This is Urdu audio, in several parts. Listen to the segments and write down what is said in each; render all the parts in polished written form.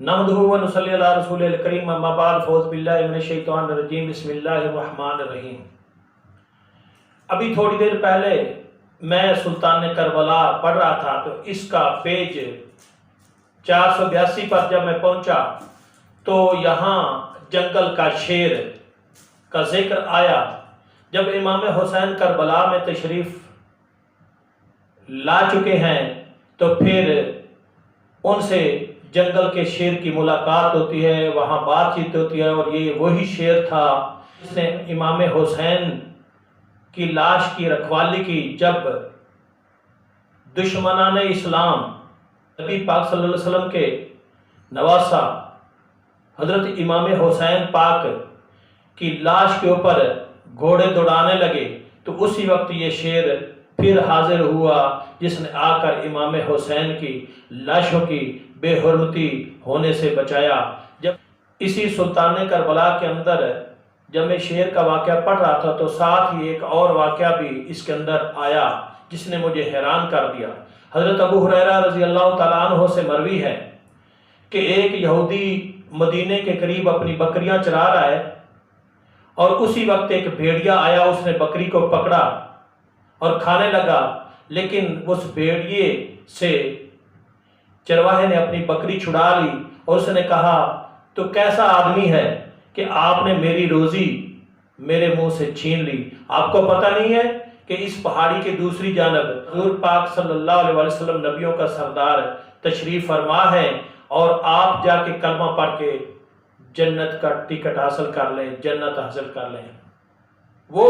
نحمدہ و نصلی علی رسول الکریم، اما بعد، فاعوذ باللہ من الشیطان الرجیم، بسم اللہ الرحمن الرحیم۔ ابھی تھوڑی دیر پہلے میں سلطان کربلا پڑھ رہا تھا تو اس کا پیج 482 پر جب میں پہنچا تو یہاں جنگل کا شیر کا ذکر آیا۔ جب امام حسین کربلا میں تشریف لا چکے ہیں تو پھر ان سے جنگل کے شیر کی ملاقات ہوتی ہے، وہاں بات چیت ہوتی ہے، اور یہ وہی شیر تھا جس نے امام حسین کی لاش کی رکھوالی کی جب دشمنان اسلام نبی پاک صلی اللہ علیہ وسلم کے نواسہ حضرت امام حسین پاک کی لاش کے اوپر گھوڑے دوڑانے لگے تو اسی وقت یہ شیر پھر حاضر ہوا جس نے آ کر امام حسین کی لاشوں کی بے حرمتی ہونے سے بچایا۔ جب اسی سلطان کربلا کے اندر جب میں شیر کا واقعہ پڑھ رہا تھا تو ساتھ ہی ایک اور واقعہ بھی اس کے اندر آیا جس نے مجھے حیران کر دیا۔ حضرت ابو ہریرہ رضی اللہ تعالیٰ عنہ سے مروی ہے کہ ایک یہودی مدینے کے قریب اپنی بکریاں چرا رہا ہے اور اسی وقت ایک بھیڑیا آیا، اس نے بکری کو پکڑا اور کھانے لگا، لیکن اس بھیڑیے سے چرواہے نے اپنی بکری چھڑا لی اور اس نے کہا تو کیسا آدمی ہے کہ آپ نے میری روزی میرے منہ سے چھین لی؟ آپ کو پتہ نہیں ہے کہ اس پہاڑی کے دوسری جانب حضور پاک صلی اللہ علیہ وسلم نبیوں کا سردار تشریف فرما ہے، اور آپ جا کے کلمہ پڑھ کے جنت کا ٹکٹ حاصل کر لیں، جنت حاصل کر لیں۔ وہ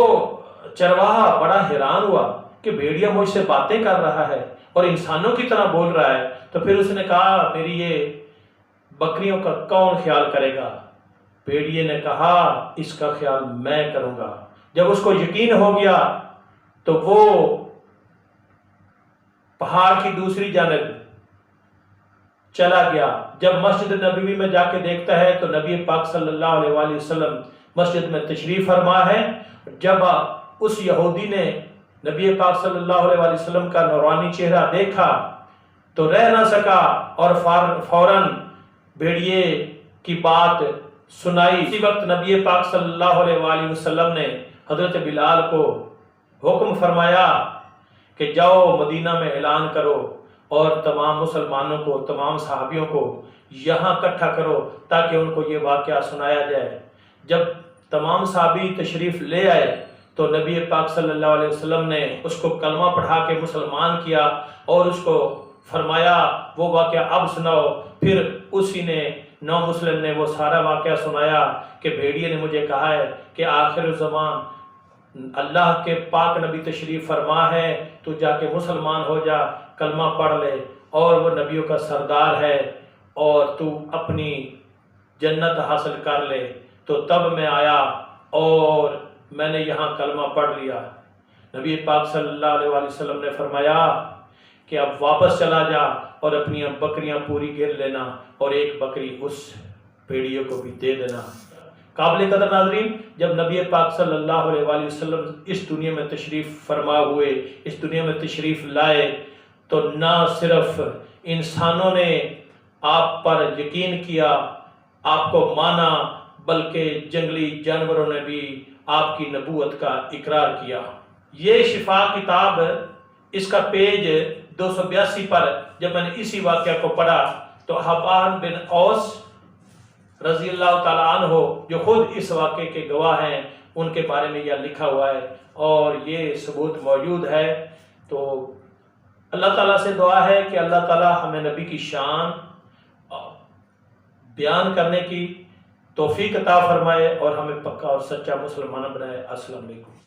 چرواہا بڑا حیران ہوا کہ بھیڑیا مجھ سے باتیں کر رہا ہے اور انسانوں کی طرح بول رہا ہے، تو پھر اس نے کہا میری یہ بکریوں کا کون خیال کرے گا؟ بھیڑیے نے کہا اس کا خیال میں کروں گا۔ جب اس کو یقین ہو گیا تو وہ پہاڑ کی دوسری جانب چلا گیا۔ جب مسجد نبوی میں جا کے دیکھتا ہے تو نبی پاک صلی اللہ علیہ وآلہ وسلم مسجد میں تشریف فرما ہے۔ جب اس یہودی نے نبی پاک صلی اللہ علیہ وآلہ وسلم کا نورانی چہرہ دیکھا تو رہ نہ سکا اور فوراً بھیڑیے کی بات سنائی۔ اسی وقت نبی پاک صلی اللہ علیہ وآلہ وسلم نے حضرت بلال کو حکم فرمایا کہ جاؤ مدینہ میں اعلان کرو اور تمام مسلمانوں کو، تمام صحابیوں کو یہاں اکٹھا کرو تاکہ ان کو یہ واقعہ سنایا جائے۔ جب تمام صحابی تشریف لے آئے تو نبی پاک صلی اللہ علیہ وسلم نے اس کو کلمہ پڑھا کے مسلمان کیا اور اس کو فرمایا وہ واقعہ اب سناؤ۔ پھر اسی نے نو مسلم نے وہ سارا واقعہ سنایا کہ بھیڑیے نے مجھے کہا ہے کہ آخر الزمان اللہ کے پاک نبی تشریف فرما ہے، تو جا کے مسلمان ہو جا، کلمہ پڑھ لے، اور وہ نبیوں کا سردار ہے اور تو اپنی جنت حاصل کر لے۔ تو تب میں آیا اور میں نے یہاں کلمہ پڑھ لیا۔ نبی پاک صلی اللہ علیہ وآلہ وسلم نے فرمایا کہ اب واپس چلا جا اور اپنی بکریاں پوری گر لینا اور ایک بکری اس بھیڑیے کو بھی دے دینا۔ قابل قدر ناظرین، جب نبی پاک صلی اللہ علیہ وآلہ وسلم اس دنیا میں تشریف فرما ہوئے، اس دنیا میں تشریف لائے، تو نہ صرف انسانوں نے آپ پر یقین کیا، آپ کو مانا، بلکہ جنگلی جانوروں نے بھی آپ کی نبوت کا اقرار کیا۔ یہ شفا کتاب، اس کا پیج 282 پر جب میں نے اسی واقعہ کو پڑھا تو حبان بن اوس رضی اللہ تعالیٰ عنہ جو خود اس واقعے کے گواہ ہیں، ان کے بارے میں یہ لکھا ہوا ہے اور یہ ثبوت موجود ہے۔ تو اللہ تعالیٰ سے دعا ہے کہ اللہ تعالیٰ ہمیں نبی کی شان بیان کرنے کی توفیق عطا فرمائے اور ہمیں پکا اور سچا مسلمان بنائے۔ السلام علیکم۔